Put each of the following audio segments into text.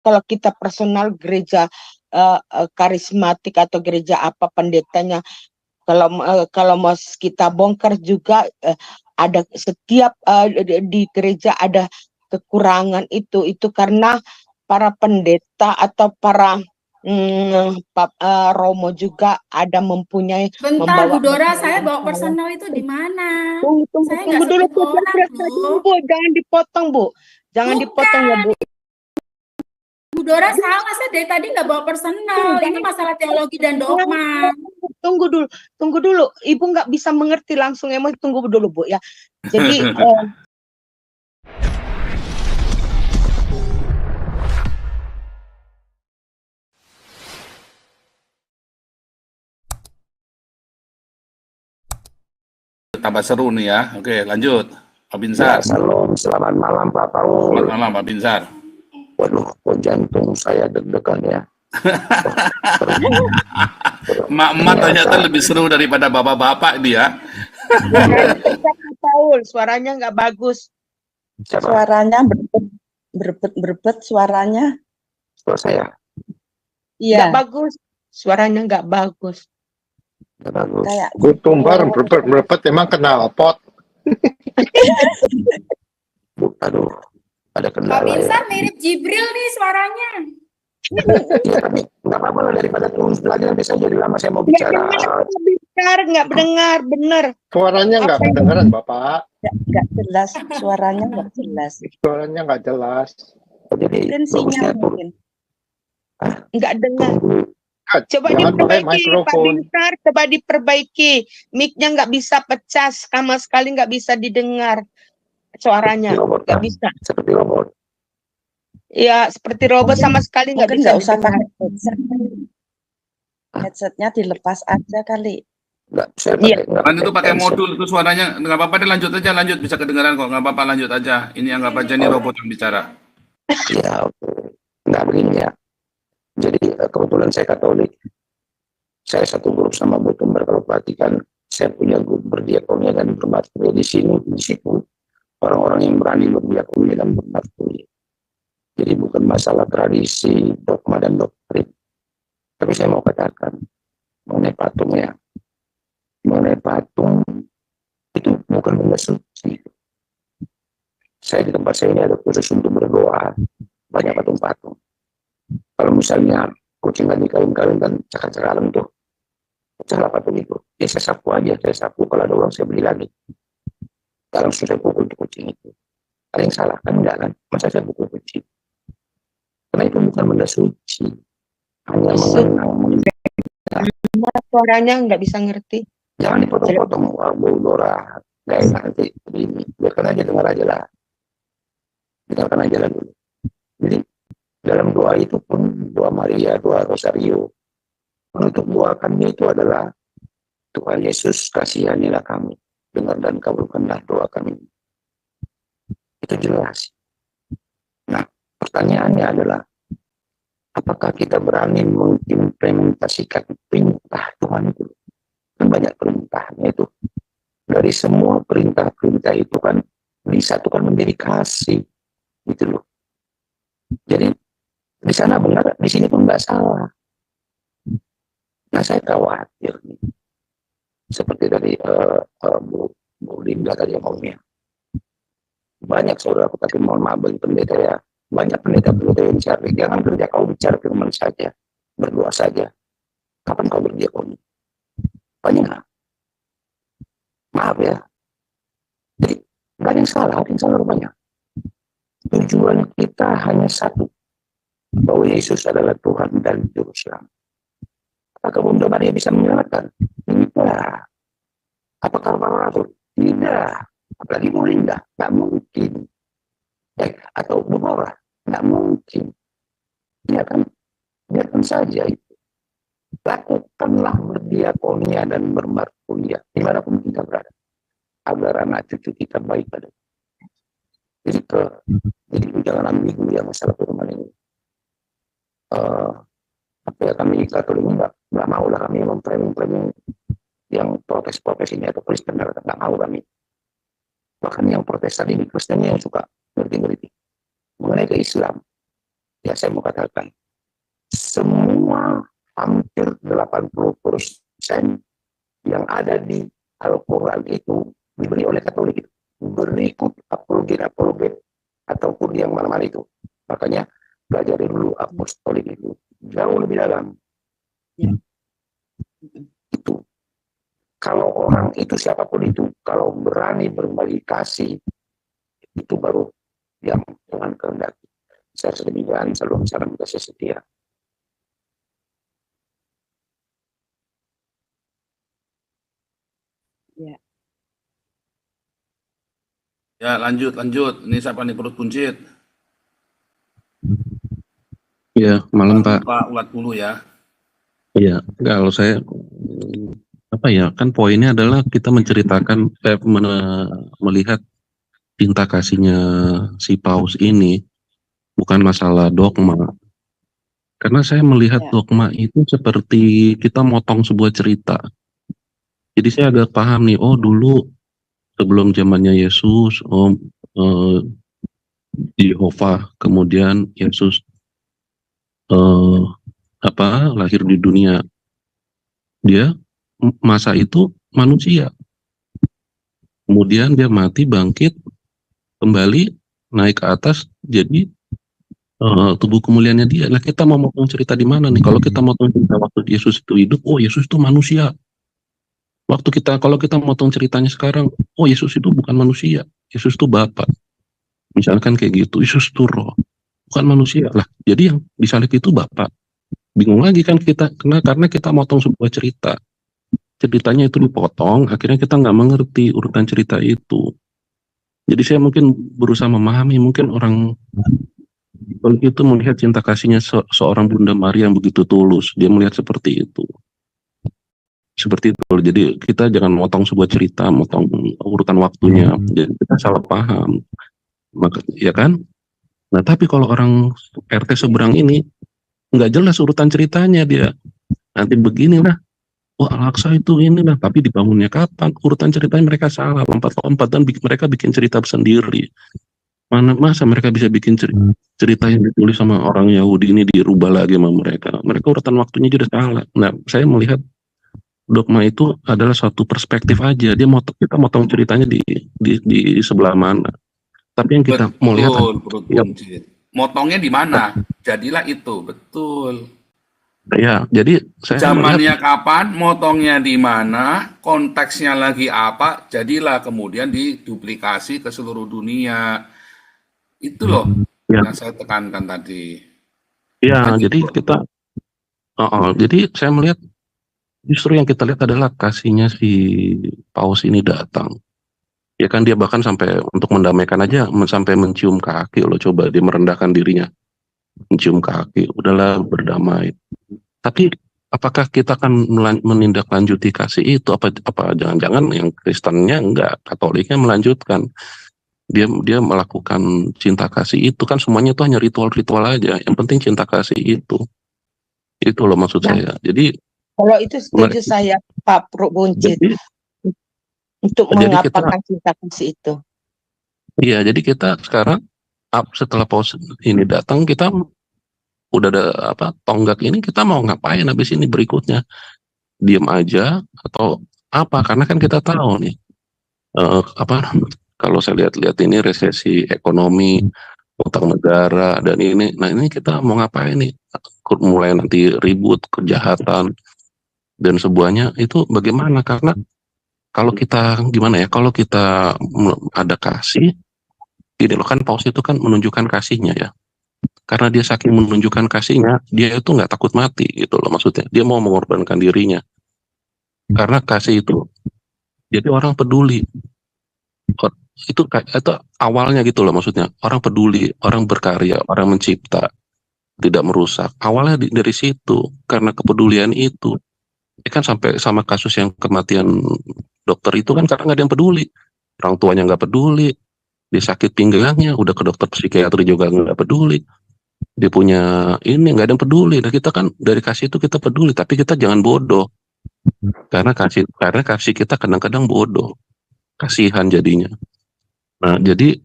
kalau kita personal gereja karismatik atau gereja apa pendetanya, kalau mau kita bongkar juga ada setiap di gereja ada kekurangan itu karena para pendeta atau para Romo juga ada Bentar, membawa Bu Dora, saya masalah. bawa personal itu di mana? Tunggu Saya nggak dulu, sepupu orang, dulu, loh. Bu. Jangan dipotong, Bu. Jangan dipotong ya, Bukan, Bu. Bu Dora salah, saya dari tadi nggak bawa personal. Ini masalah teologi dan dogma. Tunggu dulu. Ibu nggak bisa mengerti langsung emosi. Tunggu dulu, Bu, ya. Jadi tambah seru nih ya. Oke, lanjut. Pak Ya, Binsar. salam, selamat malam Pak Paul. Selamat malam, Pak Binsar. Waduh, kok jantung saya deg-degan ya. Emak-emak ternyata lebih seru daripada bapak-bapak dia. Paul, suaranya nggak bagus. Siapa? Suaranya berbet suaranya. Suara saya. Iya. Nggak bagus. Suaranya nggak bagus. Nggak bagus. Kayak Gue tumbar berpet emang kenal pot. Aduh, ada Pak kendala ya. Binsar mirip Jibril nih suaranya. Ya, tapi nggak apa-apa lah, daripada turun belajar bisa jadi lama saya mau bicara. Nggak dengar, bener. Suaranya nggak kedengeran Bapak. nggak jelas, suaranya nggak jelas. Suaranya nggak jelas. Jadi Mungkin sinyal mungkin. Nggak dengar. Coba Jangan pakai diperbaiki, Pak mikrofon. Binsar. Coba diperbaiki. Mic-nya nggak bisa pecah, sama sekali nggak bisa didengar suaranya. robot Nggak kan? bisa. Seperti robot. Ya, seperti robot sama sekali nggak Mungkin bisa nggak usah didengar. pakai headset. Headsetnya dilepas aja kali. Nggak, saya Iya. pakai, nggak Kan itu pakai headset. modul itu suaranya nggak apa-apa deh, lanjut aja, lanjut, bisa kedengaran kok, nggak apa-apa, lanjut aja. Ini anggap aja ini robot yang bicara. Ya, oke. Nggak begini ya. Jadi kebetulan saya Katolik. Saya satu grup sama Bu Tumbar. Kalau perhatikan, saya punya grup berdiakonia dan bermateri di sini, di situ. Orang-orang yang berani berdiakonia dan bermateri. Jadi bukan masalah tradisi, dogma dan doktrin. Tapi saya mau katakan mengenai patung ya. Mengenai patung itu bukan benda suci. Saya di tempat saya ini ada khusus untuk berdoa. Banyak patung-patung. Kalau misalnya kucing lagi kawin-kawin dan cakar-cakaran tuh, pecahlah patung itu. Ya saya sapu aja, saya sapu. Kalau ada uang saya beli lagi. Kalau sudah pukul tuh kucing itu. Ada yang salah kan? Enggak kan? Masa saya pukul kucing? Karena itu bukan benda suci. Hanya mengenang. Suaranya nggak bisa ngerti. Jangan dipotong-potong. Wah, Bu Dora. Nggak enak nanti. Ini. Biarkan aja, dengar aja lah. Dengarkan aja lah dulu. Jadi, dalam doa itu pun, doa Maria, doa Rosario, penutup doa kami itu adalah, Tuhan Yesus, kasihanilah kami. Dengar dan kabulkanlah doa kami. Itu jelas. Nah, pertanyaannya adalah, apakah kita berani mengimplementasikan perintah Tuhan itu? Kan banyak perintahnya itu. Dari semua perintah-perintah itu kan disatukan menjadi kasih. Gitu loh. Jadi, di sana benar, di sini pun nggak salah. Nah, saya khawatir nih. Seperti tadi Bu Linda tadi ngomongnya. Banyak saudaraku, tapi mohon maaf bagi pendeta ya. Banyak pendeta-pendeta yang bicara, jangan kerja kau bicara firman saja. Berdoa saja. Kapan kau berdiakoni? Banyak. Maaf ya. Jadi, nggak ada yang salah, rupanya. Tujuan kita hanya satu. Bahwa Yesus adalah Tuhan dan Juru Selamat. Apakah Bunda Maria bisa menyelamatkan? Tidak. Apakah para rasul? Tidak. Apalagi Bu Linda? Tidak mungkin. Atau Bu Nora? Tidak mungkin. Biarkan saja itu. Lakukanlah berdiakonia dan bermarkulia dimanapun kita berada. Agar anak cucu kita baik pada. Jadi jangan ambil ya masalah firman ini. Apa ya, kami Katolik nggak mau lah kami memframing yang protes ini atau Kristen, nggak mau kami. Bahkan yang protes tadi di Kristen yang suka ngerti mengenai ke Islam. Ya saya mau katakan, semua hampir 80% yang ada di Al-Quran itu diberi oleh Katolik itu. Berikut apologet ataupun yang mana-mana itu. Makanya pelajari dulu apostolik itu jauh lebih dalam. Ya. Itu kalau orang itu siapapun itu, kalau berani berbagi kasih, itu baru yang Tuhan kehendaki. Saya sedemikian, salam kasih setia. Ya. Ya, lanjut. Ini siapa nih, perut buncit? Iya, malam Pak. Pak ulat bulu ya. Iya, kalau saya apa ya, kan poinnya adalah kita menceritakan melihat cinta kasihnya si Paus ini, bukan masalah dogma. Karena saya melihat Ya. dogma itu seperti kita motong sebuah cerita. Jadi saya agak paham nih, oh dulu sebelum zamannya Yesus, Yehova, kemudian Yesus lahir di dunia. Dia masa itu manusia. Kemudian dia mati, bangkit, kembali, naik ke atas, jadi tubuh kemuliaannya dia. Lah kita mau motong cerita di mana nih? Kalau kita motong cerita waktu Yesus itu hidup, oh Yesus itu manusia. Kalau kita motong ceritanya sekarang, oh Yesus itu bukan manusia, Yesus itu Bapa. Misalkan kayak gitu, Yesus itu roh, bukan manusia. Lah, jadi yang disalib itu Bapa. Bingung lagi kan kita, karena kita motong sebuah cerita. Ceritanya itu dipotong, akhirnya kita nggak mengerti urutan cerita itu. Jadi saya mungkin berusaha memahami, mungkin orang itu melihat cinta kasihnya seorang Bunda Maria yang begitu tulus, dia melihat seperti itu. Seperti itu. Jadi kita jangan motong sebuah cerita, motong urutan waktunya. Jadi kita salah paham. Maka, ya kan? Nah, tapi kalau orang RT seberang ini nggak jelas urutan ceritanya, dia nanti beginilah. Wah, Al-Aqsa itu inilah, tapi dibangunnya kapan? Urutan ceritanya mereka salah, lompat-lompat dan mereka bikin cerita sendiri. Masa mereka bisa bikin cerita yang ditulis sama orang Yahudi ini dirubah lagi sama mereka. Mereka urutan waktunya juga salah. Nah, saya melihat dogma itu adalah suatu perspektif aja. Kita motong ceritanya di sebelah mana. Tapi yang kita mau lihat, ya, motongnya di mana? Jadilah itu, betul. Ya, jadi saya zamannya kapan, motongnya di mana, konteksnya lagi apa, jadilah kemudian diduplikasi ke seluruh dunia. Itu loh yang saya tekankan tadi. Ya, jadi kita, jadi saya melihat justru yang kita lihat adalah kasihnya si Paus ini datang. Ya kan dia bahkan sampai untuk mendamaikan aja, sampai mencium kaki loh, coba dia merendahkan dirinya. Mencium kaki, udahlah berdamai. Tapi apakah kita akan menindaklanjuti kasih itu? Apa jangan-jangan yang Kristennya enggak, Katoliknya melanjutkan. Dia melakukan cinta kasih itu, kan semuanya itu hanya ritual-ritual aja. Yang penting cinta kasih itu. Itu loh maksud saya. Jadi kalau itu setuju saya Pak Pro Buncit. Untuk mengapakan cinta kasih itu. Iya, jadi kita sekarang setelah Paus ini datang, kita udah ada tonggak ini, kita mau ngapain habis ini berikutnya? Diam aja atau apa? Karena kan kita tahu nih kalau saya lihat ini resesi ekonomi, utang negara dan ini. Nah, ini kita mau ngapain nih? Mulai nanti ribut, kejahatan dan semuanya itu bagaimana? Karena kalau kita gimana ya, kalau kita ada kasih, ini loh kan Paus itu kan menunjukkan kasihnya ya. Karena dia saking menunjukkan kasihnya, dia itu nggak takut mati gitu loh maksudnya. Dia mau mengorbankan dirinya. Karena kasih itu, jadi orang peduli. Itu awalnya gitu loh maksudnya. Orang peduli, orang berkarya, orang mencipta, tidak merusak. Awalnya dari situ, karena kepedulian itu. Ini kan sampai sama kasus yang kematian dokter itu kan karena nggak ada yang peduli, orang tuanya nggak peduli, dia sakit pinggangnya, udah ke dokter psikiatri juga nggak peduli, dia punya ini nggak ada yang peduli. Nah kita kan dari kasih itu kita peduli, tapi kita jangan bodoh, karena kasih kita kadang-kadang bodoh, kasihan jadinya. Nah jadi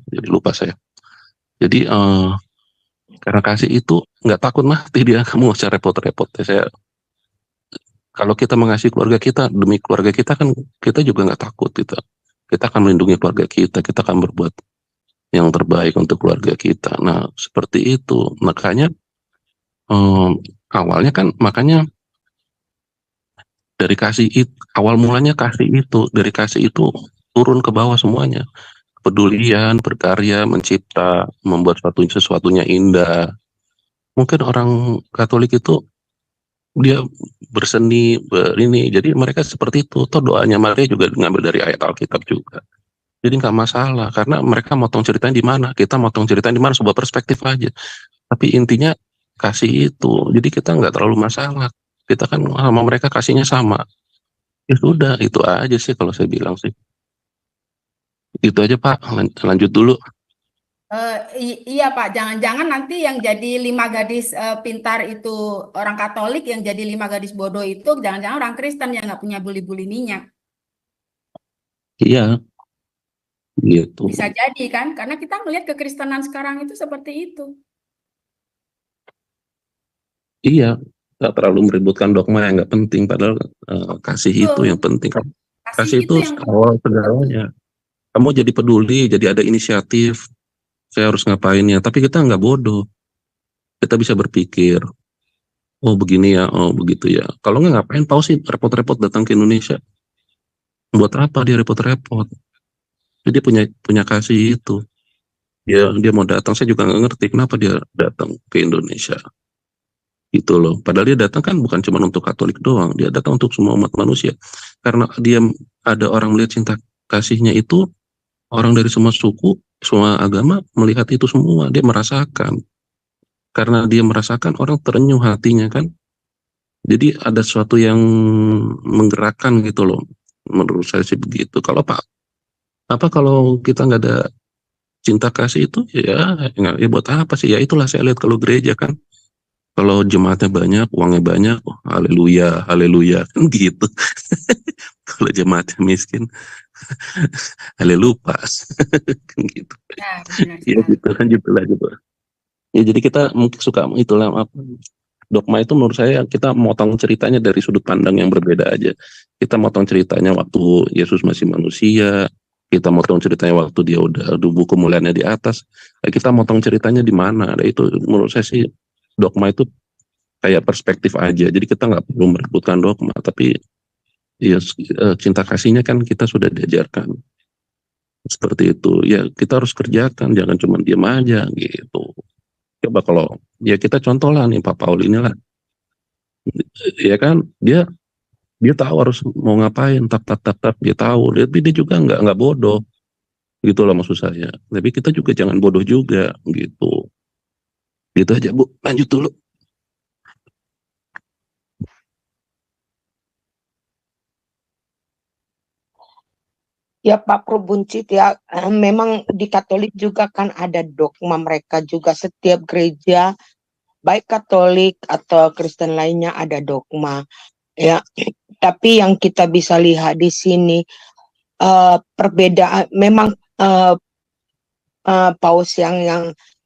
jadi lupa saya. Jadi karena kasih itu nggak takut mati dia, kamu nggak usah repot-repot. Saya kalau kita mengasihi keluarga kita demi keluarga kita kan kita juga nggak takut kita akan melindungi keluarga kita akan berbuat yang terbaik untuk keluarga kita. Nah seperti itu makanya awalnya kan makanya dari kasih itu awal mulanya kasih itu dari kasih itu turun ke bawah semuanya, kepedulian, berkarya, mencipta, membuat sesuatunya indah. Mungkin orang Katolik itu dia berseni, ini, jadi mereka seperti itu. Toh doanya Maria juga ngambil dari ayat Alkitab juga. Jadi nggak masalah, karena mereka motong ceritanya di mana, kita motong ceritanya di mana, sebuah perspektif aja. Tapi intinya kasih itu, jadi kita nggak terlalu masalah. Kita kan sama mereka kasihnya sama. Ya sudah, itu aja sih kalau saya bilang sih. Itu aja Pak, lanjut dulu. Iya Pak, jangan-jangan nanti yang jadi 5 gadis pintar itu orang Katolik, yang jadi 5 gadis bodoh itu jangan-jangan orang Kristen yang nggak punya buli-buli minyak. Iya, gitu. Bisa jadi kan, karena kita melihat kekristenan sekarang itu seperti itu. Iya, nggak terlalu meributkan dogma yang nggak penting, padahal kasih itu Betul. yang penting. Kasih Kasih itu itu yang awal segalanya. Kamu jadi peduli, jadi ada inisiatif. Saya harus ngapainnya, tapi kita nggak bodoh. Kita bisa berpikir, oh begini ya, oh begitu ya. Kalau nggak ngapain Paus sih repot-repot datang ke Indonesia? Buat apa dia repot-repot? Jadi punya kasih itu. Dia mau datang, saya juga nggak ngerti kenapa dia datang ke Indonesia. Gitu loh. Padahal dia datang kan bukan cuma untuk Katolik doang, dia datang untuk semua umat manusia. Karena dia ada orang melihat cinta kasihnya itu, orang dari semua suku, semua agama melihat itu semua, dia merasakan. Karena dia merasakan, orang terenyuh hatinya kan. Jadi ada sesuatu yang menggerakkan gitu loh. Menurut saya sih begitu. Kalau kalau kita nggak ada cinta kasih itu, ya buat apa sih? Ya itulah saya lihat kalau gereja kan. Kalau jemaatnya banyak, uangnya banyak, oh, haleluya, haleluya, kan gitu. Kalau jemaatnya miskin, haleluya, kan gitu. Nah, benar Ya sekali. gitu lah. Ya jadi kita mungkin suka itulah apa, dogma itu menurut saya kita motong ceritanya dari sudut pandang yang berbeda aja. Kita motong ceritanya waktu Yesus masih manusia, kita motong ceritanya waktu dia udah buku kemuliaannya di atas. Kita motong ceritanya di mana? Nah, itu menurut saya sih dogma itu kayak perspektif aja. Jadi kita nggak perlu merebutkan dogma, tapi ya cinta kasihnya kan kita sudah diajarkan seperti itu. Ya kita harus kerjakan, jangan cuma diam aja gitu. Coba kalau ya kita contoh lah nih Pak Paul inilah, ya kan dia tahu harus mau ngapain, tap dia tahu, tapi dia juga nggak bodoh gitu loh maksud saya. Tapi kita juga jangan bodoh juga gitu. Gitu aja Bu, lanjut dulu. Ya Pak Probuncit ya, memang di Katolik juga kan ada dogma mereka juga, setiap gereja baik Katolik atau Kristen lainnya ada dogma ya. Tapi yang kita bisa lihat di sini perbedaan memang Paus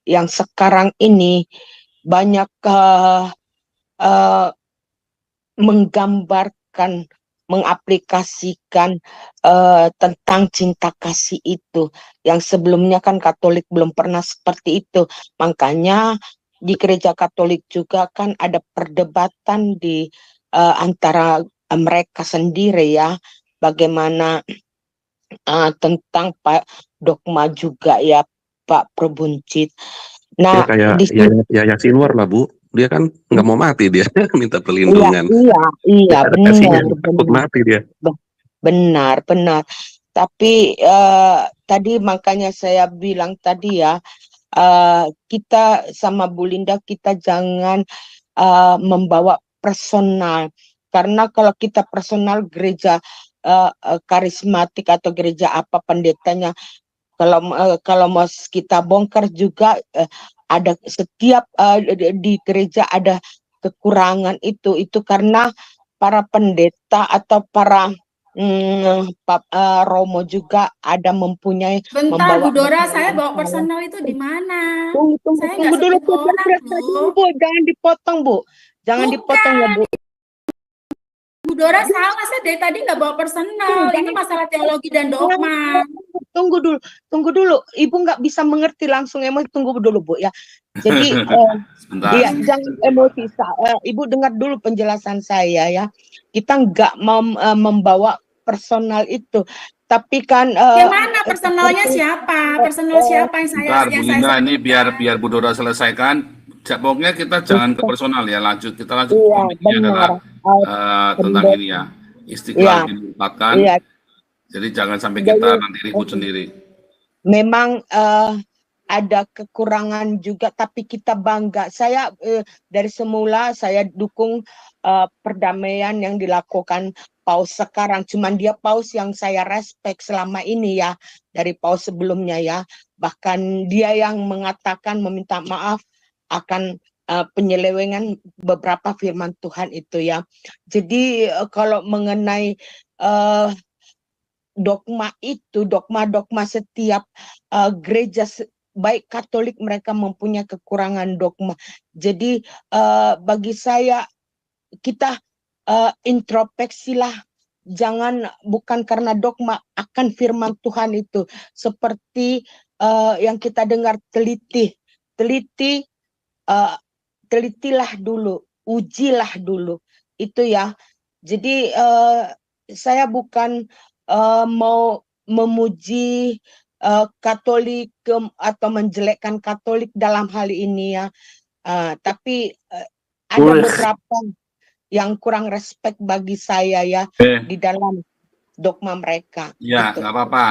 yang sekarang ini banyak menggambarkan, mengaplikasikan tentang cinta kasih itu, yang sebelumnya kan Katolik belum pernah seperti itu. Makanya di gereja Katolik juga kan ada perdebatan di antara mereka sendiri ya, bagaimana tentang Pak dogma juga ya Pak Probuncit. Ya Nah, kayak di sini ya Sinwar lah Bu, dia kan nggak mau mati dia minta iya, perlindungan. iya, Ada kasihnya, takut benar. mati dia. Benar. Tapi tadi makanya saya bilang tadi ya, kita sama Bu Linda kita jangan membawa personal, karena kalau kita personal gereja karismatik atau gereja apa pendetanya, kalau mau kita bongkar juga ada setiap di gereja ada kekurangan itu karena para pendeta atau para Romo juga ada mempunyai Bentar, Bu membawa Dora, saya bekal bawa saya. personal itu di mana? Tunggu Saya nggak dulu, sebut orang dulu, loh. Bu. Jangan dipotong, Bu. Jangan dipotong ya, Bu. Bu Dora salah, saya dari tadi nggak bawa personal. Ini masalah teologi dan dogma. Tunggu dulu. Ibu nggak bisa mengerti langsung emosi. Tunggu dulu, Bu ya. Jadi, Sebentar. iya, jangan emosi. Ibu dengar dulu penjelasan saya ya. Kita nggak membawa personal itu, tapi kan Yang mana personalnya siapa? Personal siapa yang saya Bentar, Bu Linda, ini biar sebutkan? Bu Dora selesaikan. Pokoknya kita jangan ke personal ya, kita lanjut Iya, topiknya adalah benar. tentang ini ya, Iya, Istiqlal dilupakan. iya. Jadi jangan sampai Jadi, kita nanti ribut sendiri. memang ada kekurangan juga, tapi kita bangga. Saya dari semula saya dukung perdamaian yang dilakukan Paus sekarang. Cuman dia Paus yang saya respect selama ini ya, dari Paus sebelumnya ya. Bahkan dia yang mengatakan meminta maaf akan penyelewengan beberapa firman Tuhan itu ya. Jadi kalau mengenai dogma setiap gereja baik Katolik mereka mempunyai kekurangan dogma. Jadi bagi saya kita introspeksilah, jangan bukan karena dogma, akan firman Tuhan itu seperti yang kita dengar, telitilah dulu, ujilah dulu itu ya. Jadi saya bukan mau memuji Katolik atau menjelekkan Katolik dalam hal ini ya, tapi ada beberapa yang kurang respect bagi saya ya di dalam dogma mereka. Ya, Gitu. nggak apa-apa.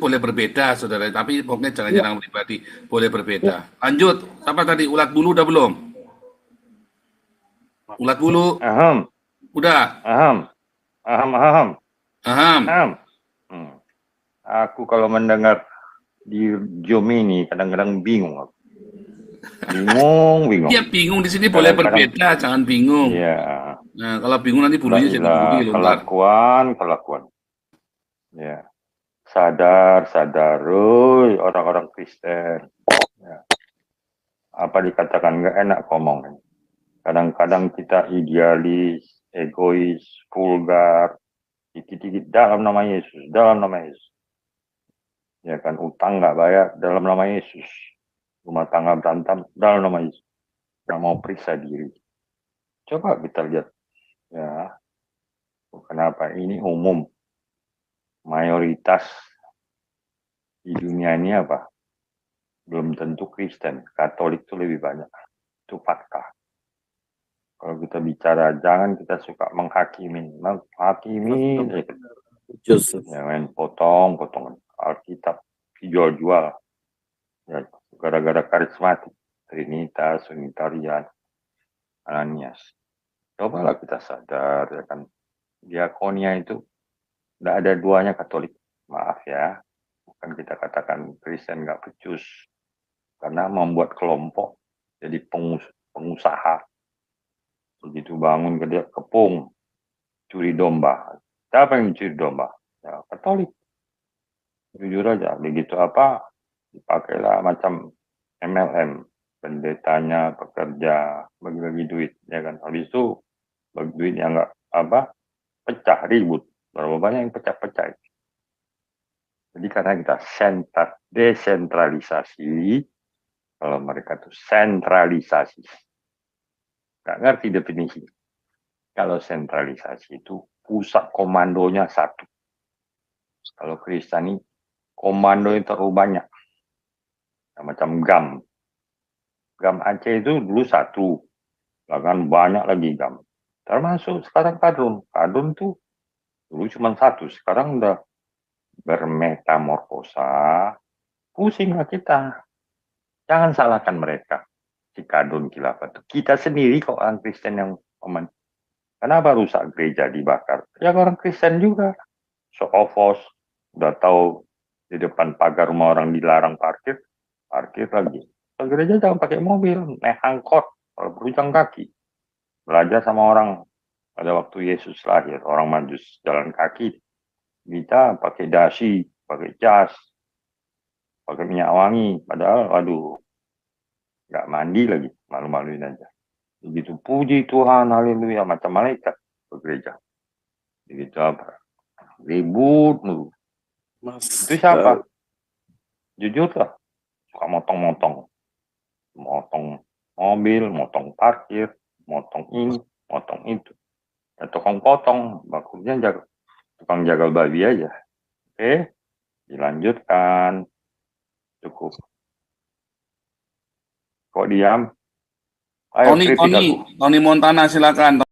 Boleh berbeda, saudara. Tapi pokoknya jangan nyerang pribadi. Boleh berbeda. Lanjut. Apa tadi? Ulat bulu udah belum? Ulat bulu Aham, udah. aham, aham, aham, Aham. aham. Aku kalau mendengar di Zoom ini kadang-kadang bingung. Bingung. Dia bingung di sini boleh Kadang-kadang, berbeda, jangan bingung. Iya, Nah, kalau bingung nanti bulunya jadi buli loh ntar. kelakuan. Ya, sadar, orang-orang Kristen. Ya. Apa dikatakan nggak enak ngomong. Kadang-kadang kita idealis, egois, vulgar, dikit-dikit dalam nama Yesus. Ya kan, utang nggak bayar dalam nama Yesus. Rumah tangga berantem dalam nama Yesus. Nggak mau periksa diri. Coba kita lihat. Ya, kenapa ini umum. Mayoritas di dunia ini apa? Belum tentu Kristen. Katolik itu lebih banyak. Itu fakta. Kalau kita bicara, jangan kita suka menghakimi. Ya, main potong Alkitab dijual-jual. Ya, gara-gara karismatik. Trinitas, Unitarian, Ananias. Cobalah kita sadar, ya kan. Diakonia itu tidak ada duanya Katolik. Maaf ya. Bukan kita katakan Kristen nggak becus. Karena membuat kelompok jadi pengusaha. Begitu bangun dia kepung, curi domba. Siapa yang mencuri domba? Ya, Katolik. Jujur aja, begitu apa, dipakailah macam MLM. Pendetanya bekerja, bagi-bagi duit. Ya kan, habis itu bagi duit yang nggak pecah, ribut. Berapa banyak yang pecah-pecah. Jadi karena kita desentralisasi, kalau mereka tuh sentralisasi. Nggak ngerti definisi. Kalau sentralisasi itu pusat komandonya satu. Kalau Kristen ini komando yang terlalu banyak. Macam GAM. GAM Aceh itu dulu satu. Bahkan banyak lagi GAM. Termasuk sekarang Kadrun. Kadrun tuh dulu cuma satu. Sekarang udah bermetamorfosa. Pusinglah kita. Jangan salahkan mereka. Si Kadrun Khilafah itu. Kita sendiri kok orang Kristen yang kenapa rusak gereja dibakar? Ya orang Kristen juga. So-offos. Udah tahu di depan pagar rumah orang dilarang parkir lagi. Ke gereja jangan pakai mobil, naik angkot, kalau perlu jalan kaki. Belajar sama orang pada waktu Yesus lahir, orang Majus jalan kaki. Kita pakai dasi, pakai jas, pakai minyak wangi. Padahal, aduh, nggak mandi lagi, malu-maluin aja. Begitu puji Tuhan, haleluya, macam malaikat ke gereja. Begitu apa? Ribut mulu. Itu siapa? Jujur lah, suka motong-motong. Motong mobil, motong parkir, motong ini, motong itu. Ya, tukang potong, maksudnya tukang jagal babi aja. Oke, dilanjutkan. Cukup. Kok diam? Ayo, kritik aku. Tony Montana silakan.